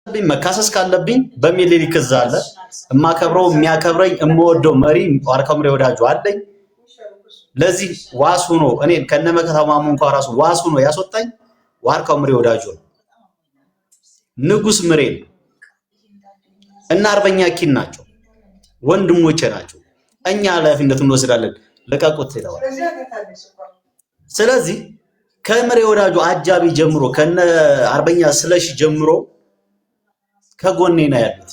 መካሰስ ካለብኝ በሚሊሊክ እዛ አለ እማከብረው የሚያከብረኝ እምወደው መሪ ዋርካው ምሬ ወዳጁ አለኝ። ለዚህ ዋሱ ነው እኔ ከነመከታው ማሙ እንኳን ራሱ ዋሱ ነው ያስወጣኝ ዋርካው ምሬ ወዳጁ ነው። ንጉስ ምሬ እና አርበኛ ኪን ናቸው ወንድሞቼ ናቸው። እኛ ኃላፊነቱን እንወስዳለን ለቀቁት ይላል። ስለዚህ ከምሬ ወዳጁ አጃቢ ጀምሮ ከነ አርበኛ ስለሽ ጀምሮ ከጎኔ ነው ያሉት።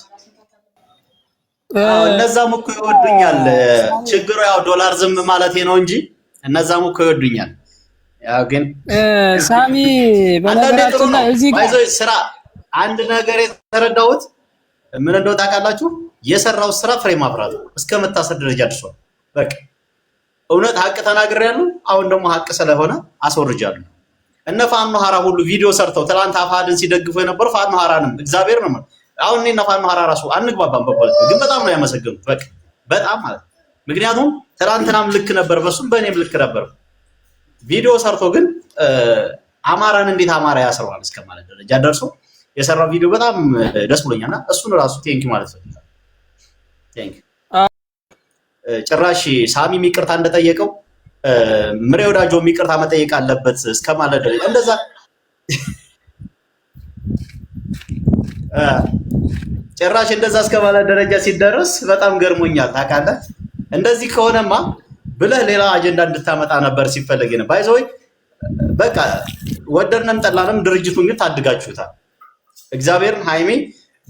እነዛም እኮ ይወዱኛል። ችግሩ ያው ዶላር ዝም ማለቴ ነው እንጂ እነዛም እኮ ይወዱኛል። ያው ግን ሳሚ በነገራችን ላይ እዚህ ጋር ስራ አንድ ነገር የተረዳሁት ምን እንደው ታውቃላችሁ? የሰራው ስራ ፍሬ ማፍራት እስከ መታሰር ደረጃ ደርሷል። በቃ እውነት ሀቅ ተናግሬያለሁ። አሁን ደግሞ ሀቅ ስለሆነ አስወርጃለሁ። እነ ፋኖ ሐራ ሁሉ ቪዲዮ ሰርተው ትላንት አፋድን ሲደግፉ የነበሩ ፋኖ ሐራንም እግዚአብሔር ነው። አሁን እኔና ፋኖ ሐራ ራሱ አንግባባም በፖለቲካ ግን በጣም ነው ያመሰግኑት። በቃ በጣም ማለት ምክንያቱም ትላንትናም ልክ ነበር፣ በሱም በእኔም ልክ ነበር። ቪዲዮ ሰርቶ ግን አማራን እንዴት አማራ ያስረዋል እስከማለት ደረጃ ደርሶ የሰራው ቪዲዮ በጣም ደስ ብሎኛልና እሱን ራሱ ቴንኪ ማለት ነው። ቴንኪ ጭራሽ ሳሚ ይቅርታ እንደጠየቀው ምሬ ወዳጆ ይቅርታ መጠየቅ አለበት እስከማለት ደረጃ እንደዛ ጭራሽ እንደዛ እስከማለት ደረጃ ሲደርስ በጣም ገርሞኛል። ታውቃለህ እንደዚህ ከሆነማ ብለህ ሌላ አጀንዳ እንድታመጣ ነበር ሲፈልግ ነው። ባይዘው በቃ ወደድንም ጠላንም ድርጅቱን ግን ታድጋችሁታል። እግዚአብሔርን ሃይሜ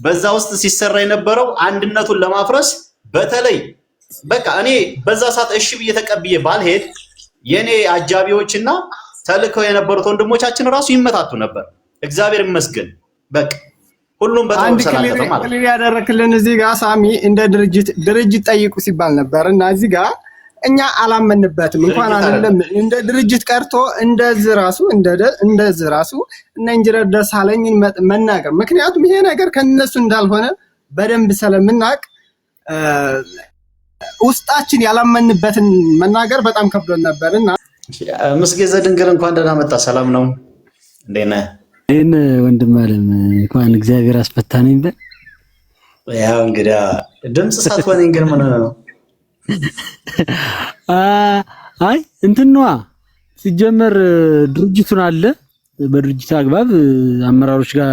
በዛ ውስጥ ሲሰራ የነበረው አንድነቱን ለማፍረስ በተለይ በቃ እኔ በዛ ሰዓት እሺ ብዬ ተቀብዬ ባልሄድ የኔ አጃቢዎችና ተልከው የነበሩት ወንድሞቻችን ራሱ ይመታቱ ነበር። እግዚአብሔር ይመስገን በቃ ሁሉም በጣም ሰላም ነው ማለት ነው። ያደረክልን እዚህ ጋር ሳሚ እንደ ድርጅት ጠይቁ ሲባል ነበርና እዚህ ጋር እኛ አላመንበትም እንኳን አይደለም እንደ ድርጅት ቀርቶ እንደዚህ ራሱ እና ኢንጂነር ደሳለኝን መናገር ምክንያቱም ይሄ ነገር ከነሱ እንዳልሆነ በደንብ ስለምናቅ ውስጣችን ያላመንበትን መናገር በጣም ከብዶን ነበርና መስገ ዘድንግል እንኳን ደህና መጣ። ሰላም ነው እንዴነ እኔ ወንድም አለም እንኳን እግዚአብሔር አስፈታነኝ በ ያው እንግዲህ ድምጽ ሳትሆነኝ ግን ምን ነው አይ እንትንዋ ሲጀመር ድርጅቱን አለ በድርጅት አግባብ አመራሮች ጋር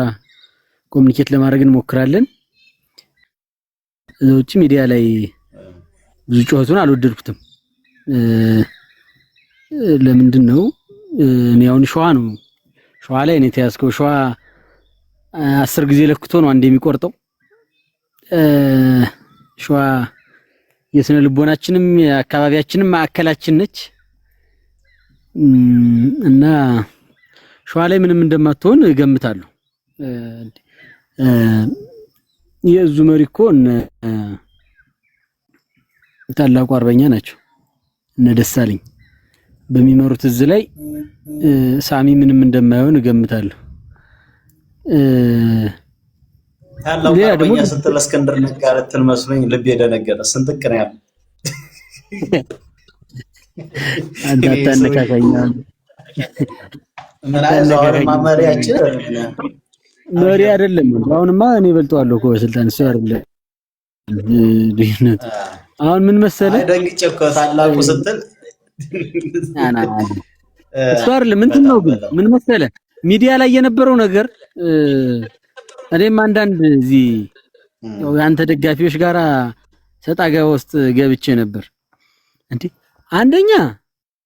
ኮሙኒኬት ለማድረግ እንሞክራለን። እዛውጭ ሚዲያ ላይ ብዙ ጩኸቱን አልወደድኩትም። ለምንድን ነው እኔ አሁን ሸዋ ላይ ነው ተያዝከው። ሸዋ 10 ጊዜ ለክቶ ነው አንዴ የሚቆርጠው። ሸዋ የስነ ልቦናችንም የአካባቢያችንም ማዕከላችን ነች እና ሸዋ ላይ ምንም እንደማትሆን እገምታለሁ። የዙ መሪኮ ታላቁ አርበኛ ናቸው እነ ደሳለኝ በሚመሩት እዝ ላይ ሳሚ ምንም እንደማይሆን እገምታለሁ። ታላቁ አርበኛ ስትል እስክንድር ነጋረትን መስሎኝ ልብ የደነገጠ ስንጥቅ ነው ያለው። አንዳታነካካኛ ማመሪያችን መሪ አይደለም። አሁንማ እኔ በልጠዋለሁ እኮ በስልጣን እሱ አይደለም ልዩነት። አሁን ምን መሰለህ ደንግጬ እኮ ታላቁ ስትል እሱ አይደለም እንትን ነው። ግን ምን መሰለህ ሚዲያ ላይ የነበረው ነገር እኔም አንዳንድ እዚህ ያንተ ደጋፊዎች ጋራ ሰጣጋ ውስጥ ገብቼ ነበር። እንዴ አንደኛ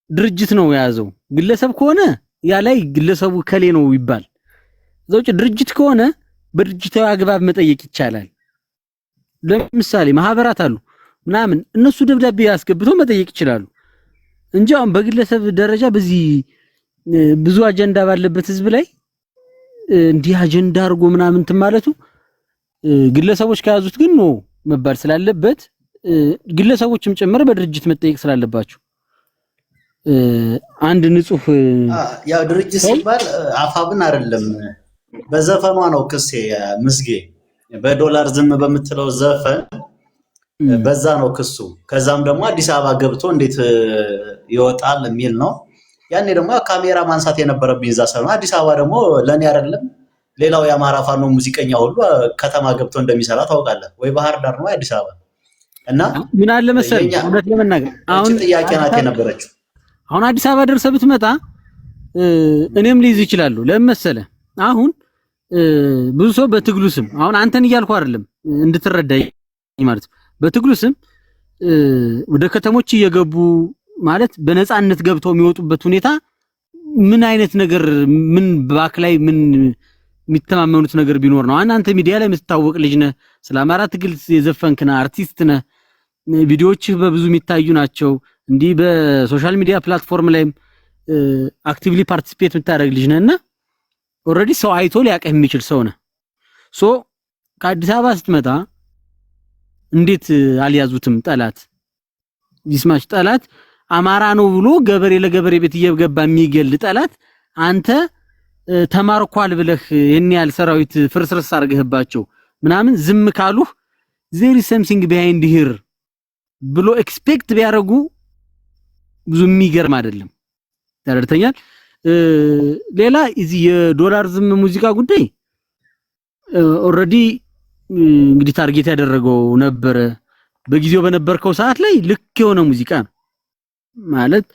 ድርጅት ነው የያዘው። ግለሰብ ከሆነ ያ ላይ ግለሰቡ ከሌ ነው ይባል። ዘውጭ ድርጅት ከሆነ በድርጅታዊ አግባብ መጠየቅ ይቻላል። ለምሳሌ ማህበራት አሉ ምናምን እነሱ ደብዳቤ ያስገብተው መጠየቅ ይችላሉ እንጂ አሁን በግለሰብ ደረጃ በዚህ ብዙ አጀንዳ ባለበት ህዝብ ላይ እንዲህ አጀንዳ አድርጎ ምናምን ተማለቱ ግለሰቦች ከያዙት ግን ነው መባል ስላለበት ግለሰቦችም ጭምር በድርጅት መጠየቅ ስላለባቸው አንድ ንጹህ ያው ድርጅት ሲባል አፋብን አይደለም በዘፈኗ ነው ክስ ምስጌ በዶላር ዝም በምትለው ዘፈን በዛ ነው ክሱ። ከዛም ደግሞ አዲስ አበባ ገብቶ እንዴት ይወጣል የሚል ነው። ያኔ ደግሞ ካሜራ ማንሳት የነበረብኝ እዛ ሰው አዲስ አበባ ደግሞ ለኔ አይደለም ሌላው የአማራ ፋኖ ሙዚቀኛ ሁሉ ከተማ ገብቶ እንደሚሰራ ታውቃለህ ወይ? ባህር ዳር ነው አዲስ አበባ እና ምን አለ መሰለህ እውነት ለመናገር አሁን ጥያቄ ናት የነበረችው። አሁን አዲስ አበባ ደርሰህ ብትመጣ እኔም ሊይዝ ይችላል። ለምን መሰለህ አሁን ብዙ ሰው በትግሉ ስም አሁን አንተን እያልኩ አይደለም እንድትረዳኝ ማለት በትግሉ ስም ወደ ከተሞች እየገቡ ማለት በነፃነት ገብተው የሚወጡበት ሁኔታ ምን አይነት ነገር ምን ባክ ላይ ምን የሚተማመኑት ነገር ቢኖር ነው? አንተ ሚዲያ ላይ የምትታወቅ ልጅ ነህ፣ ስለ አማራ ትግል የዘፈንክ ነህ፣ አርቲስት ነህ፣ ቪዲዮዎችህ በብዙ የሚታዩ ናቸው። እንዲህ በሶሻል ሚዲያ ፕላትፎርም ላይም አክቲቭሊ ፓርቲሲፔት የምታደርግ ልጅ ነህና ኦልሬዲ ሰው አይቶ ሊያቀህ የሚችል ሰው ነህ። ሶ ከአዲስ አበባ ስትመጣ እንዴት አልያዙትም? ጠላት ይስማች ጠላት አማራ ነው ብሎ ገበሬ ለገበሬ ቤት እየገባ የሚገል ጠላት አንተ ተማርኳል ብለህ የኔ ያህል ሰራዊት ፍርስርስ አርገህባቸው ምናምን ዝም ካሉህ there is something behind here ብሎ ኤክስፔክት ቢያረጉ ብዙ የሚገርም አይደለም። ተረድተኛል። ሌላ እዚህ የዶላር ዝም ሙዚቃ ጉዳይ ኦሬዲ እንግዲህ ታርጌት ያደረገው ነበር። በጊዜው በነበርከው ሰዓት ላይ ልክ የሆነ ሙዚቃ ነው ማለት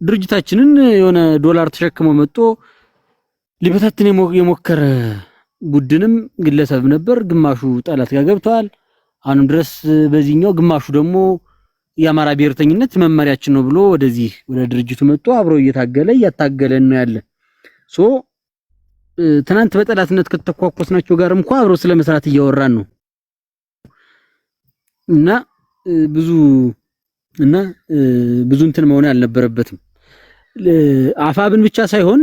ድርጅታችንን የሆነ ዶላር ተሸክሞ መጥቶ ሊበታትን የሞከረ ቡድንም ግለሰብ ነበር። ግማሹ ጠላት ጋር ገብቷል አሁንም ድረስ በዚህኛው፣ ግማሹ ደግሞ የአማራ ብሔርተኝነት መመሪያችን ነው ብሎ ወደዚህ ወደ ድርጅቱ መጥቶ አብሮ እያታገለ ነው ያለ። ሶ ትናንት በጠላትነት ከተኳኮስናቸው ጋር እንኳን አብሮ ስለመስራት እያወራን ነው እና ብዙ እንትን መሆን አልነበረበትም። አፋብን ብቻ ሳይሆን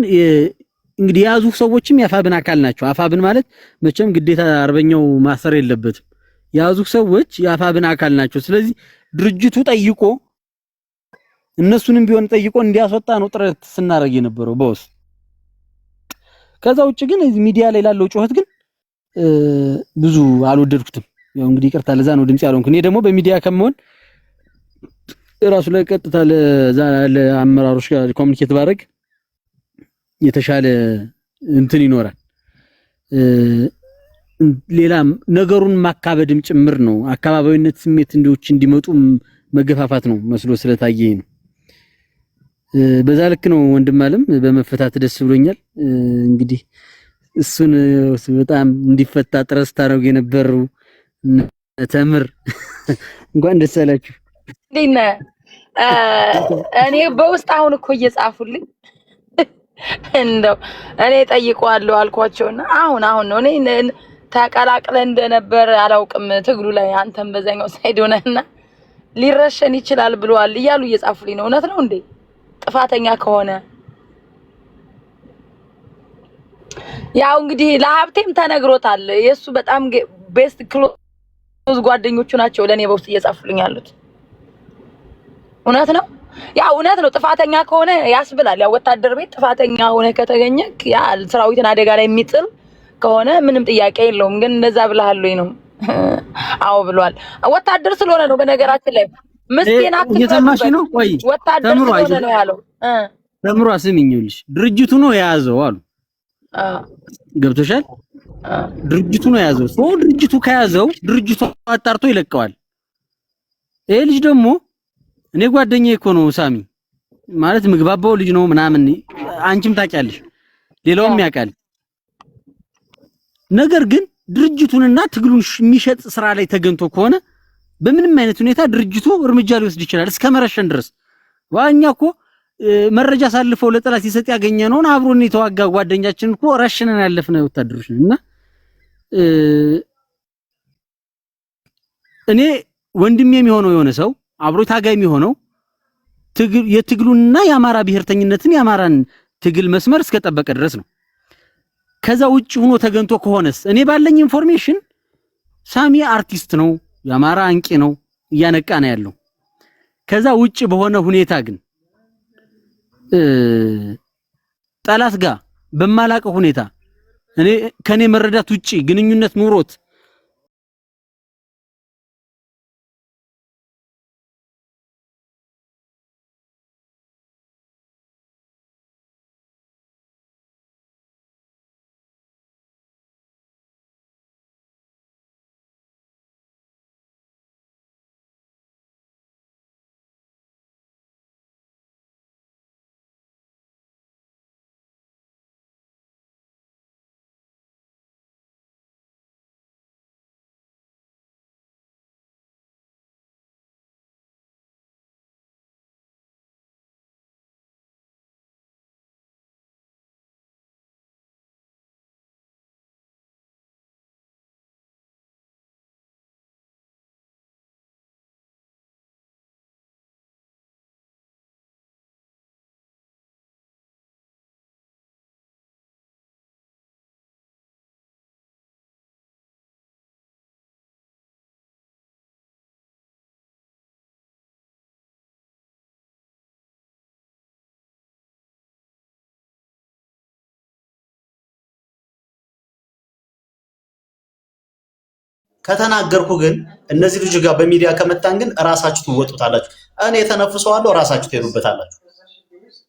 እንግዲህ የያዙ ሰዎችም የአፋብን አካል ናቸው። አፋብን ማለት መቼም ግዴታ አርበኛው ማሰር የለበትም። የያዙ ሰዎች የአፋብን አካል ናቸው። ስለዚህ ድርጅቱ ጠይቆ እነሱንም ቢሆን ጠይቆ እንዲያስወጣ ነው ጥረት ስናደርግ የነበረው በውስጥ። ከዛ ውጭ ግን እዚህ ሚዲያ ላይ ላለው ጩኸት ግን ብዙ አልወደድኩትም። ያው እንግዲህ ይቅርታ ለዛ ነው ድምጽ ያልሆንኩ። እኔ ደግሞ በሚዲያ ከመሆን ራሱ ላይ ቀጥታ ለአመራሮች ጋር ኮሙኒኬት ባደርግ የተሻለ እንትን ይኖራል። ሌላ ነገሩን ማካበድም ጭምር ነው። አካባቢዊነት ስሜት እንዲመጡ መገፋፋት ነው መስሎ ስለታየኝ ነው። በዛ ልክ ነው። ወንድም አለም በመፈታት ደስ ብሎኛል። እንግዲህ እሱን በጣም እንዲፈታ ጥረት ታደርጉ የነበሩ ተምር እንኳን ደስ አላችሁ። ዲና እኔ በውስጥ አሁን እኮ እየጻፉልኝ እንደው እኔ ጠይቀዋለሁ አልኳቸውና አሁን ነው እኔ ተቀላቅለ እንደነበር አላውቅም ትግሉ ላይ አንተም በዛኛው ሳይድ ሆነና ሊረሸን ይችላል ብለዋል እያሉ እየጻፉልኝ ነው። እውነት ነው እንዴ? ጥፋተኛ ከሆነ ያው እንግዲህ ለሀብቴም ተነግሮታል። የሱ በጣም ቤስት ክሎዝ ጓደኞቹ ናቸው ለኔ በውስጥ እየጻፉልኝ ያሉት። እውነት ነው። ያው እውነት ነው። ጥፋተኛ ከሆነ ያስብላል። ያው ወታደር ቤት ጥፋተኛ ሆነ ከተገኘክ ያ ሰራዊትን አደጋ ላይ የሚጥል ከሆነ ምንም ጥያቄ የለውም። ግን እንደዛ ብለሃልኝ ነው? አዎ ብሏል። ወታደር ስለሆነ ነው። በነገራችን ላይ ምስኪን እየሰማሽ ነው? ቆይ ወታደር ስለሆነ ነው ያለው። ተምሮ አስሚኝልሽ ድርጅቱ ነው የያዘው አሉ። ገብቶሻል? ድርጅቱ ነው የያዘው። ሶ ድርጅቱ ከያዘው ድርጅቱ አጣርቶ ይለቀዋል። ይሄ ልጅ ደግሞ እኔ ጓደኛዬ እኮ ነው ሳሚ ማለት ምግባባው ልጅ ነው ምናምን፣ አንቺም ታውቂያለሽ፣ ሌላውም ያውቃል። ነገር ግን ድርጅቱንና ትግሉን የሚሸጥ ስራ ላይ ተገንቶ ከሆነ በምንም አይነት ሁኔታ ድርጅቱ እርምጃ ሊወስድ ይችላል እስከ መረሸን ድረስ። ዋኛ እኮ መረጃ ሳልፈው ለጠላት ሲሰጥ ያገኘነውን አብሮን የተዋጋ ጓደኛችን እኮ ረሽነን ያለፍነ ወታደሮች ነን። እና እኔ ወንድሜ የሚሆነው የሆነ ሰው አብሮ ታጋይ የሚሆነው የትግሉንና የአማራ ብሔርተኝነትን የአማራን ትግል መስመር እስከጠበቀ ድረስ ነው። ከዛ ውጪ ሆኖ ተገንቶ ከሆነስ እኔ ባለኝ ኢንፎርሜሽን ሳሚ አርቲስት ነው፣ የአማራ አንቂ ነው፣ እያነቃ ነው ያለው። ከዛ ውጪ በሆነ ሁኔታ ግን ጠላት ጋር በማላቀው ሁኔታ እኔ ከኔ መረዳት ውጪ ግንኙነት ኑሮት ከተናገርኩ ግን እነዚህ ልጅ ጋር በሚዲያ ከመጣን ግን ራሳችሁ ትወጡታላችሁ። እኔ ተነፍሰዋለሁ፣ ራሳችሁ ትሄዱበታላችሁ።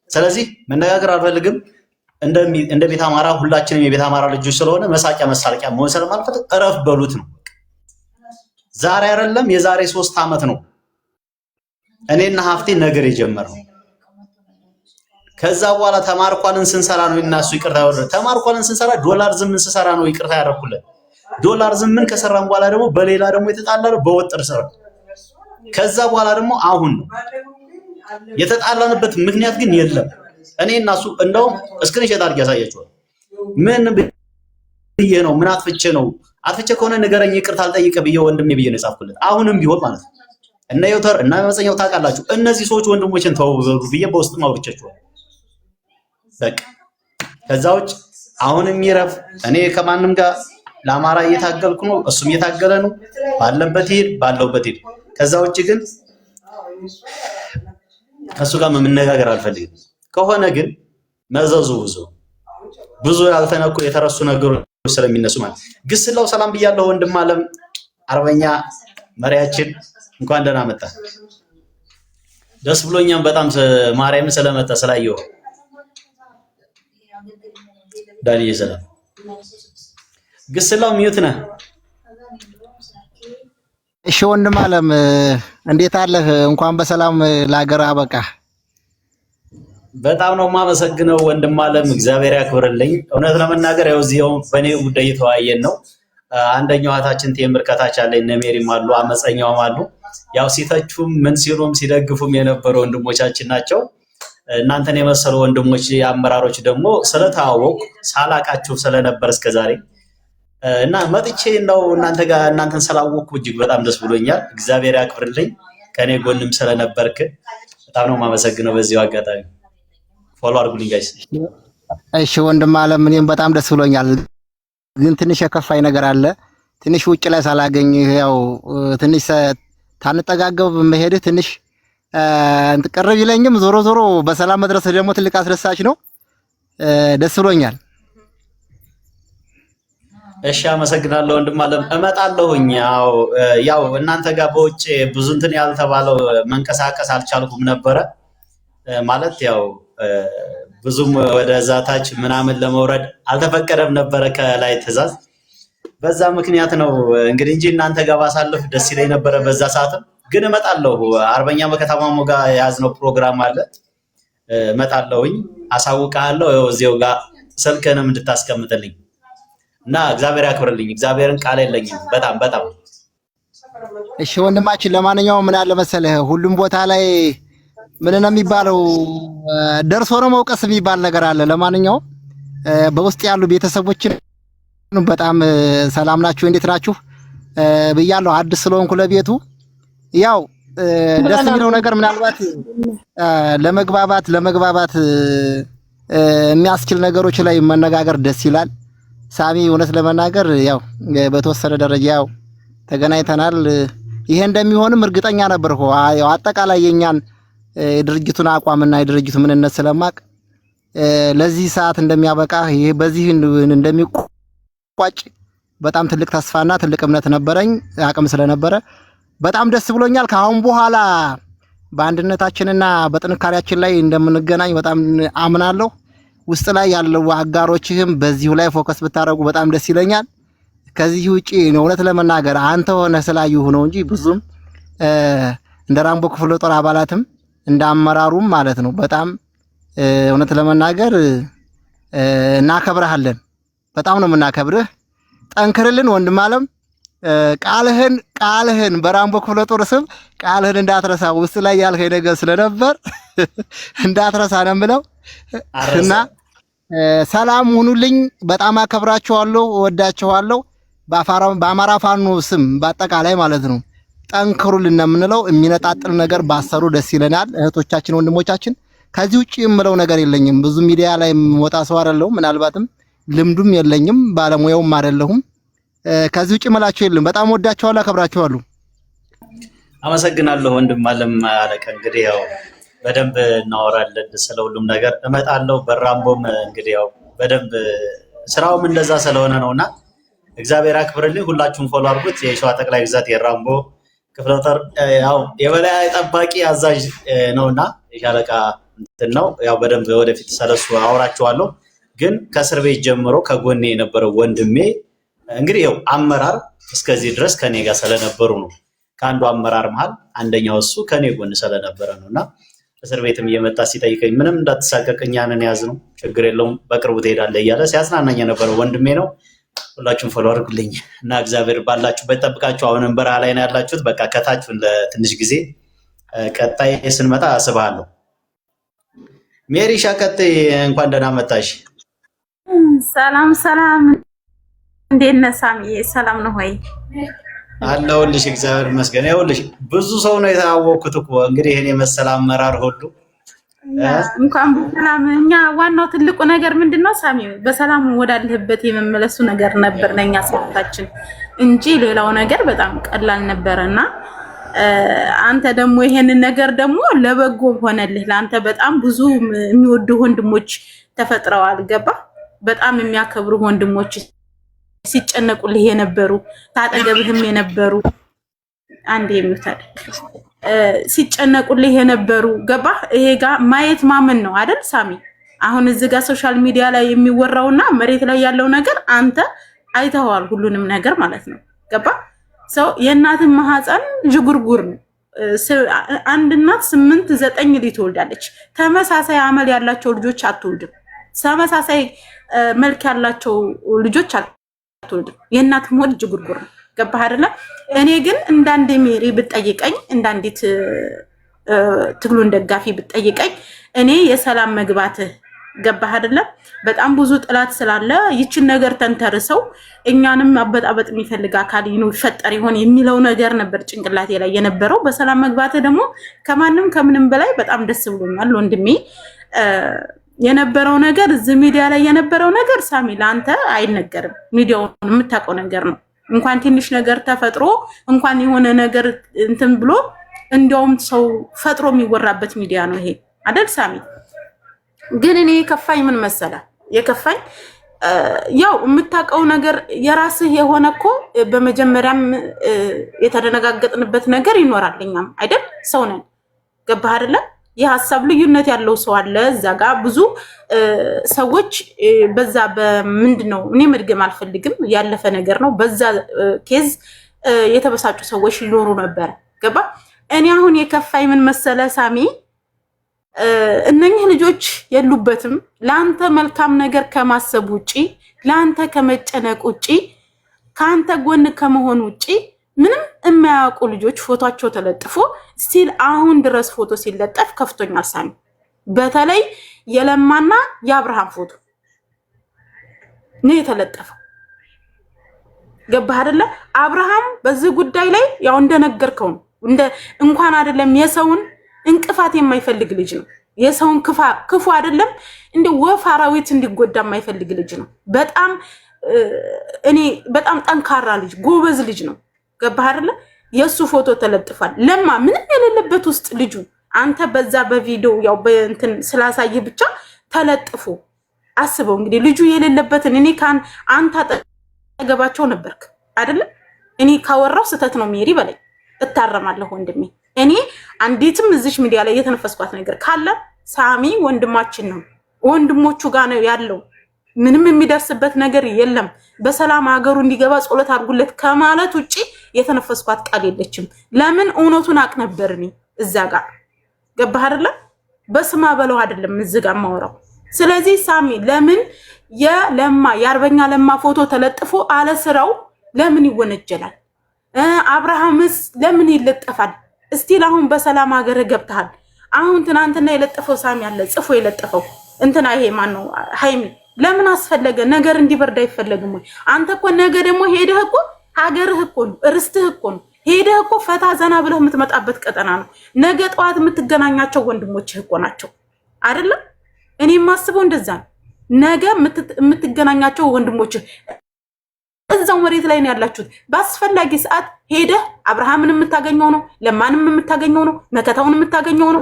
ስለዚህ መነጋገር አልፈልግም። እንደ ቤት አማራ ሁላችንም የቤት አማራ ልጆች ስለሆነ መሳቂያ መሳለቂያ መሆን ስለማልፈልግ እረፍ በሉት ነው። ዛሬ አይደለም የዛሬ 3 ዓመት ነው እኔና ሀፍቴ ነገር የጀመርነው። ከዛ በኋላ ተማርኳልን ስንሰራ ነው እናሱ ይቅርታ ያወረደ። ተማርኳልን ስንሰራ ዶላር ዝምን ስንሰራ ነው ይቅርታ ያደረኩለት። ዶላር ዝምን ከሰራን በኋላ ደግሞ በሌላ ደግሞ የተጣላነው በወጥር ስራ። ከዛ በኋላ ደግሞ አሁን ነው የተጣላንበት ምክንያት ግን የለም። እኔ እናሱ እንደውም እስክሪንሾት አድርጌ ያሳያችኋል። ምን ብዬ ነው ምን አጥፍቼ ነው? አጥፍቼ ከሆነ ንገረኝ ይቅርታ አልጠይቀ ብዬ ወንድሜ ብዬ ነው የጻፍኩለት። አሁንም ቢሆን ማለት ነው እነ ዮተር እና መፀኛው ታውቃላችሁ፣ እነዚህ ሰዎች ወንድሞችን ተወው ብዬ በውስጥ ማውርቻችኋል። በቃ ከዛ ውጭ አሁንም ይረፍ። እኔ ከማንም ጋር ለአማራ እየታገልኩ ነው፣ እሱም እየታገለ ነው። ባለበት ይሄድ ባለውበት ይሄድ። ከዛ ውጭ ግን እሱ ጋር መነጋገር አልፈልግም። ከሆነ ግን መዘዙ ብዙ ያልተነኩ የተረሱ ነገሮች ስለሚነሱ ማለት ግስላው ሰላም ብያለሁ። ወንድም አለም አርበኛ መሪያችን እንኳን ደህና መጣ። ደስ ብሎኛም በጣም ማርያም ስለመጣ ስላየው ዳንኤል ሰላም ግስላው ሚዩት ነህ? እሺ ወንድም አለም እንዴት አለህ? እንኳን በሰላም ለሀገር አበቃ። በጣም ነው የማመሰግነው ወንድም አለም፣ እግዚአብሔር ያክብርልኝ። እውነት ለመናገር ያው እዚያው በኔ ጉዳይ የተወያየን ነው። አንደኛው እህታችን ቴምር ከታች አለ፣ እነ ሜሪም አሉ፣ አመፀኛውም አሉ። ያው ሲተቹም ምን ሲሉም ሲደግፉም የነበሩ ወንድሞቻችን ናቸው። እናንተን የመሰሉ ወንድሞች አመራሮች ደግሞ ስለተዋወቁ ሳላቃችሁ ስለነበር እስከዛሬ እና መጥቼ ነው እናንተ ጋር እናንተን ስላወቅኩ እጅግ በጣም ደስ ብሎኛል። እግዚአብሔር ያክብርልኝ። ከኔ ጎንም ስለነበርክ በጣም ነው የማመሰግነው። በዚሁ አጋጣሚ ፎሎ አድርጉልኝ ጋይስ። እሺ ወንድም አለም እኔም በጣም ደስ ብሎኛል። ግን ትንሽ የከፋኝ ነገር አለ። ትንሽ ውጭ ላይ ሳላገኝ ያው ትንሽ ታንጠጋገብ መሄድህ ትንሽ ቅርብ ይለኝም። ዞሮ ዞሮ በሰላም መድረስ ደግሞ ትልቅ አስደሳች ነው። ደስ ብሎኛል። እሺ አመሰግናለሁ ወንድም አለም። እመጣለሁኝ። ያው እናንተ ጋር በውጭ ብዙ እንትን ያልተባለው መንቀሳቀስ አልቻልኩም ነበረ ማለት ያው ብዙም ወደ ዛታች ምናምን ለመውረድ አልተፈቀደም ነበረ ከላይ ትዕዛዝ። በዛ ምክንያት ነው እንግዲህ እንጂ እናንተ ጋር ባሳልፍ ደስ ይለኝ ነበረ። በዛ ሰዓትም ግን እመጣለሁ። አርበኛ መከታማሙ ጋር የያዝነው ፕሮግራም አለ። እመጣለሁኝ፣ አሳውቅሃለሁ። ያው እዚያው ጋር ስልክህንም እንድታስቀምጥልኝ እና እግዚአብሔር ያክብርልኝ። እግዚአብሔርን ቃል የለኝም። በጣም በጣም እሺ ወንድማችን። ለማንኛውም ምን አለ መሰለህ ሁሉም ቦታ ላይ ምን ነው የሚባለው ደርሶ ነው መውቀስ የሚባል ነገር አለ። ለማንኛውም በውስጥ ያሉ ቤተሰቦችን በጣም ሰላም ናችሁ እንዴት ናችሁ ብያለሁ። አዲስ ስለሆንኩ ለቤቱ ያው ደስ የሚለው ነገር ምናልባት ለመግባባት የሚያስችል ነገሮች ላይ መነጋገር ደስ ይላል። ሳሚ እውነት ለመናገር ያው በተወሰነ ደረጃ ያው ተገናኝተናል። ይሄ እንደሚሆንም እርግጠኛ ነበርኩ። ያው አጠቃላይ የኛን የድርጅቱን አቋምና የድርጅቱ ምንነት ስለማቅ ለዚህ ሰዓት እንደሚያበቃ ይሄ በዚህ እንደሚቋጭ በጣም ትልቅ ተስፋና ትልቅ እምነት ነበረኝ። አቅም ስለነበረ በጣም ደስ ብሎኛል። ከአሁን በኋላ በአንድነታችንና በጥንካሬያችን ላይ እንደምንገናኝ በጣም አምናለሁ። ውስጥ ላይ ያለው አጋሮችህም በዚሁ ላይ ፎከስ ብታረጉ በጣም ደስ ይለኛል። ከዚህ ውጪ እውነት ለመናገር አንተ ሆነ ስላዩህ ነው እንጂ ብዙም እንደ ራምቦ ክፍለ ጦር አባላትም እንዳመራሩም ማለት ነው በጣም እውነት ለመናገር እናከብርሃለን። በጣም ነው የምናከብርህ። ጠንክርልን ወንድም አለም። ቃልህን በራምቦ ክፍለ ጦር ስም ቃልህን እንዳትረሳ። ውስጥ ላይ ያልከኝ ነገር ስለነበር እንዳትረሳ ነው የምለው እና ሰላም ሁኑልኝ። በጣም አከብራችኋለሁ፣ እወዳችኋለሁ። በአማራ ፋኖ ስም በአጠቃላይ ማለት ነው ጠንክሩልን ነው የምንለው። የሚነጣጥል ነገር ባሰሩ ደስ ይለናል እህቶቻችን ወንድሞቻችን። ከዚህ ውጪ የምለው ነገር የለኝም። ብዙ ሚዲያ ላይ ወጣ ሰው አይደለሁም፣ ምናልባትም ልምዱም የለኝም፣ ባለሙያውም አይደለሁም። ከዚህ ውጪ መላችሁ የለም። በጣም ወዳችኋለሁ፣ አከብራችኋለሁ። አመሰግናለሁ ወንድም አለም አለቀ። እንግዲህ ያው በደንብ እናወራለን ስለሁሉም ነገር። እመጣለሁ። በራምቦም እንግዲህ ያው በደንብ ስራውም እንደዛ ስለሆነ ነውና እግዚአብሔር አክብርልኝ። ሁላችሁም ፎሎ አድርጉት። የሸዋ ጠቅላይ ግዛት የራምቦ ክፍለ ጦር ያው የበላይ ጠባቂ አዛዥ ነውና የሻለቃ እንትን ነው። ያው በደንብ ወደፊት ሰለሱ አወራችኋለሁ። ግን ከእስር ቤት ጀምሮ ከጎኔ የነበረው ወንድሜ እንግዲህ ያው አመራር እስከዚህ ድረስ ከኔ ጋር ስለነበሩ ነው። ከአንዱ አመራር መሃል አንደኛው እሱ ከኔ ጎን ስለነበረ ነውና እስር ቤትም እየመጣ ሲጠይቀኝ ምንም እንዳትሳቀቅ እኛንን ያዝነው ችግር የለውም በቅርቡ ትሄዳለህ እያለ ሲያጽናናኝ የነበረው ወንድሜ ነው። ሁላችሁም ፎሎ አድርጉልኝ እና እግዚአብሔር ባላችሁበት ይጠብቃችሁ። አሁንም በረሃ ላይ ነው ያላችሁት። በቃ ከታች ለትንሽ ጊዜ ቀጣይ ስንመጣ አስባለሁ። ሜሪሻ ቀጣይ እንኳን ደህና መጣሽ። ሰላም ሰላም፣ እንዴት ነህ ሳሚዬ? ሰላም ነው ሆይ? አለሁልሽ እግዚአብሔር ይመስገን። ይኸውልሽ ብዙ ሰው ነው የተዋወቅኩት እኮ እንግዲህ እኔ መሰል አመራር ሁሉ እንኳን በሰላም። እኛ ዋናው ትልቁ ነገር ምንድነው ሳሚ በሰላም ወዳለህበት የመመለሱ ነገር ነበር ለኛ ሰዓታችን እንጂ ሌላው ነገር በጣም ቀላል ነበርና አንተ ደግሞ ይሄንን ነገር ደግሞ ለበጎ ሆነልህ። ለአንተ በጣም ብዙ የሚወዱ ወንድሞች ተፈጥረዋል። ገባ? በጣም የሚያከብሩ ወንድሞች ሲጨነቁልህ የነበሩ ታጠገብህም የነበሩ አንዴ የሚታደግ ሲጨነቁልህ የነበሩ ገባ? ይሄ ጋር ማየት ማመን ነው አይደል ሳሚ? አሁን እዚህ ጋር ሶሻል ሚዲያ ላይ የሚወራውና መሬት ላይ ያለው ነገር አንተ አይተኸዋል፣ ሁሉንም ነገር ማለት ነው። ገባ? ሰው የእናትን ማህፀን ዥጉርጉር ነው። አንድ እናት 8 9 ልጅ ትወልዳለች። ተመሳሳይ አመል ያላቸው ልጆች አትወልድም። ተመሳሳይ መልክ ያላቸው ልጆች አትወልድም። የእናት ሞድ ዥጉርጉር ነው። ገባህ አይደለ? እኔ ግን እንዳንድ ሜሪ ብትጠይቀኝ እንዳንዲት ትግሉን ደጋፊ ብትጠይቀኝ እኔ የሰላም መግባትህ ገባህ አይደለ? በጣም ብዙ ጥላት ስላለ ይችን ነገር ተንተርሰው እኛንም አበጣበጥ የሚፈልግ አካል ይፈጠር ይሆን የሚለው ነገር ነበር ጭንቅላቴ ላይ የነበረው። በሰላም መግባትህ ደግሞ ከማንም ከምንም በላይ በጣም ደስ ብሎኛል ወንድሜ። የነበረው ነገር እዚህ ሚዲያ ላይ የነበረው ነገር ሳሚ ለአንተ አይነገርም፣ ሚዲያውን የምታውቀው ነገር ነው። እንኳን ትንሽ ነገር ተፈጥሮ እንኳን የሆነ ነገር እንትን ብሎ እንዲያውም ሰው ፈጥሮ የሚወራበት ሚዲያ ነው ይሄ አይደል ሳሚ? ግን እኔ የከፋኝ ምን መሰለ? የከፋኝ ያው የምታውቀው ነገር የራስህ የሆነ እኮ በመጀመሪያም የተደነጋገጥንበት ነገር ይኖራል። እኛም አይደል ሰው ነን። ገባህ አይደለ? የሀሳብ ልዩነት ያለው ሰው አለ እዛ ጋር ብዙ ሰዎች በዛ በምንድነው እኔ መድገም አልፈልግም፣ ያለፈ ነገር ነው። በዛ ኬዝ የተበሳጩ ሰዎች ሊኖሩ ነበር። ገባ? እኔ አሁን የከፋኝ ምን መሰለ ሳሚ? እነኚህ ልጆች የሉበትም። ለአንተ መልካም ነገር ከማሰብ ውጪ፣ ለአንተ ከመጨነቅ ውጪ፣ ከአንተ ጎን ከመሆን ውጪ ምንም የማያውቁ ልጆች ፎቶቸው ተለጥፎ ስቲል አሁን ድረስ ፎቶ ሲለጠፍ ከፍቶኛል ሳሚ። በተለይ የለማና የአብርሃም ፎቶ ነው የተለጠፈው። ገባህ አይደለ? አብርሃም በዚህ ጉዳይ ላይ ያው እንደነገርከው ነው። እንኳን አይደለም የሰውን እንቅፋት የማይፈልግ ልጅ ነው። የሰውን ክፉ አይደለም እንደ ወፍ አራዊት እንዲጎዳ የማይፈልግ ልጅ ነው። በጣም እኔ በጣም ጠንካራ ልጅ ጎበዝ ልጅ ነው። ገባህ አይደለ? የሱ ፎቶ ተለጥፏል። ለማ ምንም የሌለበት ውስጥ ልጁ አንተ በዛ በቪዲዮ ያው በእንትን ስላሳየ ብቻ ተለጥፎ አስበው እንግዲህ ልጁ የሌለበትን እኔ አንተ አጠገባቸው ነበርክ አይደለ? እኔ ካወራው ስተት ነው ሜሪ በላይ እታረማለሁ ወንድሜ። እኔ አንዲትም እዚች ሚዲያ ላይ የተነፈስኳት ነገር ካለ ሳሚ ወንድማችን ነው፣ ወንድሞቹ ጋር ነው ያለው። ምንም የሚደርስበት ነገር የለም። በሰላም ሀገሩ እንዲገባ ጸሎት አድርጉለት ከማለት ውጪ የተነፈስኳት ቃል የለችም። ለምን እውነቱን አቅ ነበር እኔ እዛ ጋር ገባህ አይደለ? በስማ በለው አይደለም እዚህ ጋር ማወራው። ስለዚህ ሳሚ ለምን የአርበኛ ለማ ፎቶ ተለጥፎ አለ ስራው ለምን ይወነጀላል? አብርሃምስ ለምን ይለጠፋል? እስቲል አሁን በሰላም ሀገር ገብተሃል። አሁን ትናንትና የለጠፈው ሳሚ አለ ጽፎ የለጠፈው እንትና ይሄ ማን ነው ሃይሚ ለምን አስፈለገ? ነገር እንዲበርድ አይፈለግም ወይ? አንተ እኮ ነገ ደግሞ ሄደህ እኮ ሀገርህ እኮ ነው ርስትህ እኮ ነው ሄደህ እኮ ፈታ ዘና ብለህ የምትመጣበት ቀጠና ነው። ነገ ጠዋት የምትገናኛቸው ወንድሞችህ እኮ ናቸው አይደለም? እኔ የማስበው እንደዛ ነው። ነገ የምትገናኛቸው ወንድሞችህ እዛው መሬት ላይ ነው ያላችሁት። በአስፈላጊ ሰዓት ሄደህ አብርሃምን የምታገኘው ነው፣ ለማንም የምታገኘው ነው፣ መከታውን የምታገኘው ነው።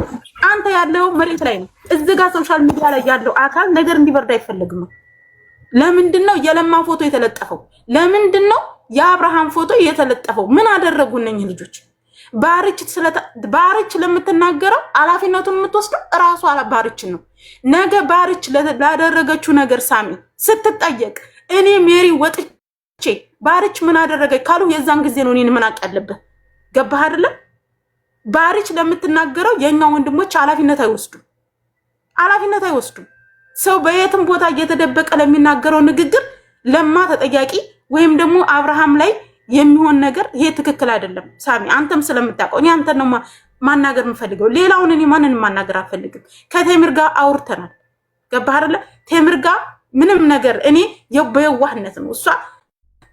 አንተ ያለው መሬት ላይ ነው። እዚህ ጋር ሶሻል ሚዲያ ላይ ያለው አካል ነገር እንዲበርድ አይፈልግም። ለምንድነው የለማ ፎቶ የተለጠፈው? ለምንድነው የአብርሃም ፎቶ የተለጠፈው? ምን አደረጉ እነኚህ ልጆች? ባርች ለምትናገረው ኃላፊነቱን የምትወስደው እራሷ ባርች ነው። ነገ ባርች ላደረገችው ነገር ሳሚ ስትጠየቅ እኔ ሜሪ ወጥቼ ባርች ምን አደረገች ካሉ የዛን ጊዜ ነው እኔን ምን አቃለበት። ገባህ አይደለ? ባርች ለምትናገረው የኛ ወንድሞች ኃላፊነት አይወስዱም። ሰው በየትም ቦታ እየተደበቀ ለሚናገረው ንግግር ለማ ተጠያቂ ወይም ደግሞ አብርሃም ላይ የሚሆን ነገር ይሄ ትክክል አይደለም። ሳሚ አንተም ስለምታውቀው እኔ አንተን ነው ማናገር የምፈልገው። ሌላውን እኔ ማንንም ማናገር አልፈልግም። ከቴምር ጋር አውርተናል። ገባህ አይደለ? ቴምር ጋር ምንም ነገር እኔ በየዋህነት ነው። እሷ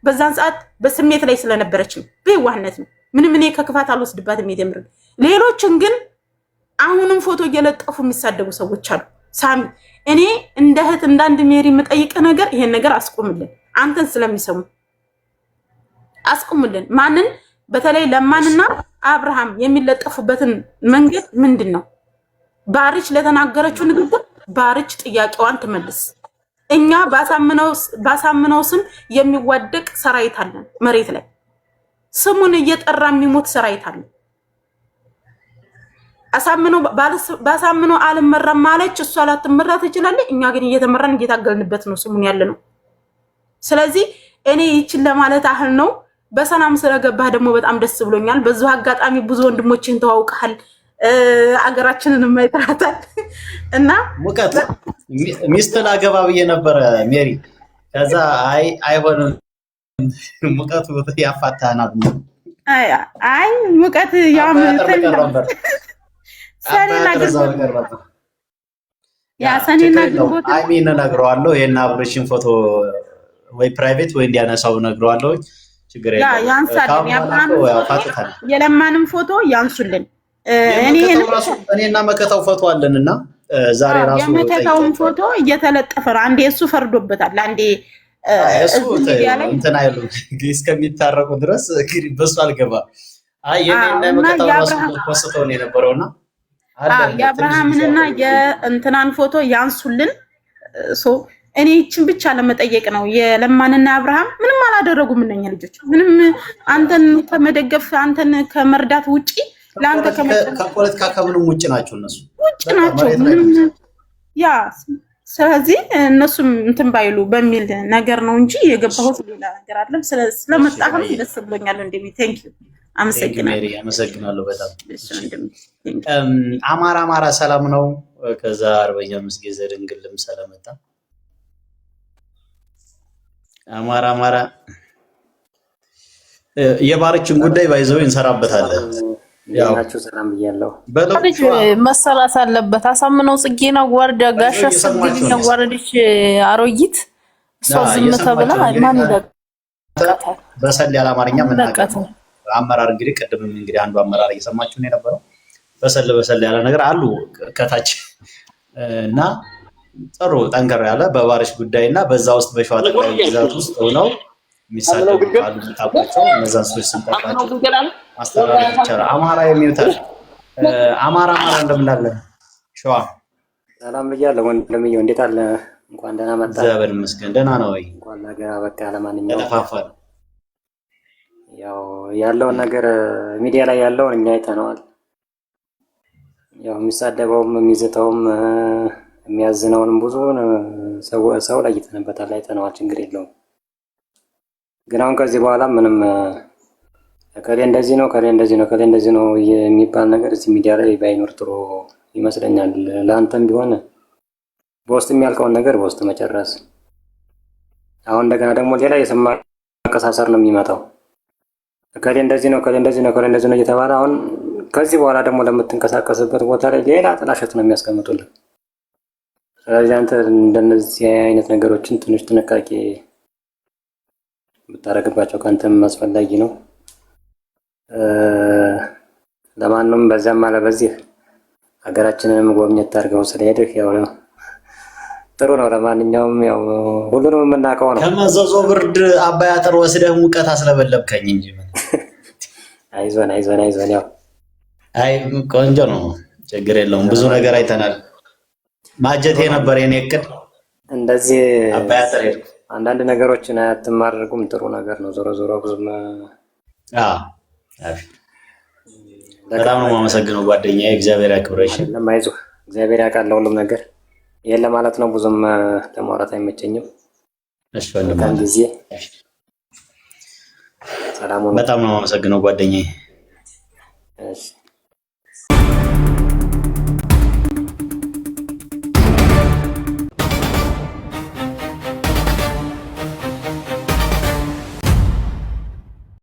በዛን ሰዓት በስሜት ላይ ስለነበረች ነው። በየዋህነት ነው። ምንም እኔ ከክፋት አልወስድባትም። ቴምር ሌሎችን ግን አሁንም ፎቶ እየለጠፉ የሚሳደቡ ሰዎች አሉ። ሳሚ እኔ እንደ እህት እንዳንድ ሜሪ የምጠይቅ ነገር ይሄን ነገር አስቆምልን። አንተን ስለሚሰሙ አስቆምልን። ማንን በተለይ ለማንና አብርሃም የሚለጠፉበትን መንገድ ምንድነው? ባርች ለተናገረችው ንግግር ባርች ጥያቄዋን ትመልስ። እኛ ባሳምነው ስም የሚዋደቅ ሰራዊት አለን። መሬት ላይ ስሙን እየጠራ የሚሞት ሰራዊት አለን። ባሳምነው አልመራም ማለች። እሷ ላትመራ ትችላለች። እኛ ግን እየተመራን እየታገልንበት ነው ስሙን ያለ ነው። ስለዚህ እኔ ይችን ለማለት አህል ነው። በሰላም ስለገባህ ደግሞ በጣም ደስ ብሎኛል። በዚሁ አጋጣሚ ብዙ ወንድሞችን ተዋውቀሃል። አገራችንን የማይተራታል እና ሙቀት ሚስት ላገባ ብዬ ነበረ ሜሪ። ከዛ አይሆንም ሙቀቱ ያፋታናል። አይ ሙቀት ያም ሰኔና ግንቦት አይሚን እነግረዋለሁ። ይሄን አብሬሽን ፎቶ ወይ ፕራይቬት ወይ እንዲያነሳው እነግረዋለሁ። ችግር የለም። ያንሳልን። የለማንም ፎቶ ያንሱልን። እኔና መከታው ፎቶ አለንና ዛሬ ራሱ የመከታውን ፎቶ እየተለጠፈ ነው። አንዴ እሱ ፈርዶበታል። አንዴ እሱ እንትን አይሉም እስከሚታረቁ ድረስ እንግዲህ በሱ አልገባ። የኔና መከታው ራሱ ፖስተው ነው የነበረውና የአብርሃምንና የእንትናን ፎቶ ያንሱልን። እኔ ይችን ብቻ ለመጠየቅ ነው። የለማንና አብርሃም ምንም አላደረጉም እነኛ ልጆች። ምንም አንተን ከመደገፍ አንተን ከመርዳት ውጪ ለአንተ ከፖለቲካ ከምንም ውጪ ናቸው። እነሱ ውጪ ናቸው ምንም ያ። ስለዚህ እነሱም እንትን ባይሉ በሚል ነገር ነው እንጂ የገባሁት ሌላ ነገር አይደለም። ስለመጣህም ደስ ብሎኛል። እንደሚ ቴንክ ዩ አመሰግናለሁ በጣም። አማራ ሰላም ነው። ከዛ አርበኛ መስገዘ ድንግልም ስለመጣ አማራ የባርችን ጉዳይ ባይዘው እንሰራበታለን። ያናችሁ ሰላም ብያለሁ። ልጅ መሰራት አለበት። አሳምነው ጽጌና ጓርዳ ጋሻ ሰግድኛ ጓርድሽ አሮጊት እሷ ዝም ተብላ ማን ይደቃታል? በሰል ያለ አማርኛ መናገር አመራር እንግዲህ ቀደም እንግዲህ አንዱ አመራር እየሰማችሁ ነው የነበረው። በሰል ያለ ነገር አሉ ከታች እና ጥሩ ጠንከር ያለ በባርሽ ጉዳይና በዛ ውስጥ በሸዋ ጠቅላይ ግዛት ውስጥ ሆነው የሚሳደቡ ካሉ ታውቃቸው እነዛን ሰዎች ስንጠራቸው ማስተላለፍ ይቻላል። አማራ የሚውታል አማራ እንደምናለ ሸዋ ሰላም ብያለሁ። ወንድምዬው እንዴት አለ? እንኳን ደህና መጣ። እግዚአብሔር ይመስገን ደህና ነው ወይ? እንኳን ለገና በቃ ለማንኛውም ተፋፋል ያው ያለውን ነገር ሚዲያ ላይ ያለውን እኛ አይተነዋል። ያው የሚሳደበውም የሚዝተውም የሚያዝነውንም ብዙ ሰው ላይ እየተነበታል አይተነዋል። ችግር የለውም። ግን አሁን ከዚህ በኋላ ምንም ከሌ እንደዚህ ነው ከሌ እንደዚህ ነው የሚባል ነገር እዚህ ሚዲያ ላይ ባይኖር ጥሩ ይመስለኛል። ለአንተም ቢሆን በውስጥ የሚያልቀውን ነገር በውስጥ መጨረስ። አሁን እንደገና ደግሞ ሌላ የስም ማቀሳሰር ነው የሚመጣው። ከሌ እንደዚህ ነው እየተባለ አሁን ከዚህ በኋላ ደግሞ ለምትንቀሳቀስበት ቦታ ላይ ሌላ ጥላሸት ነው የሚያስቀምጡልን። ስለዚህ አንተ እንደነዚህ አይነት ነገሮችን ትንሽ ጥንቃቄ ብታረግባቸው ካንተም አስፈላጊ ነው። ለማንንም በዛም አለ በዚህ ሀገራችንንም ጎብኘት አድርገው ስለሄድህ ያው ጥሩ ነው። ለማንኛውም ያው ሁሉንም የምናውቀው ነው። ከመዘዞ ብርድ አባይ አጥር ወስደህ ሙቀት አስለበለብከኝ እንጂ አይዞን ያው አይ ቆንጆ ነው፣ ችግር የለውም። ብዙ ነገር አይተናል። ማጀቴ ነበር የኔ እቅድ እንደዚህ አባይ አጠር ሄድኩ። አንዳንድ ነገሮችን አትማርጉም። ጥሩ ነገር ነው። ዞሮ ዞሮ ብዙም በጣም ነው የማመሰግነው ጓደኛዬ። እግዚአብሔር ያክብረሽ። አይዞህ፣ እግዚአብሔር ያውቃል ሁሉም ነገር። ይሄን ለማለት ነው። ብዙም ለማውራት አይመቸኝም። እሺ ወንድም፣ ጊዜ ሰላም። በጣም ነው የማመሰግነው ጓደኛዬ። እሺ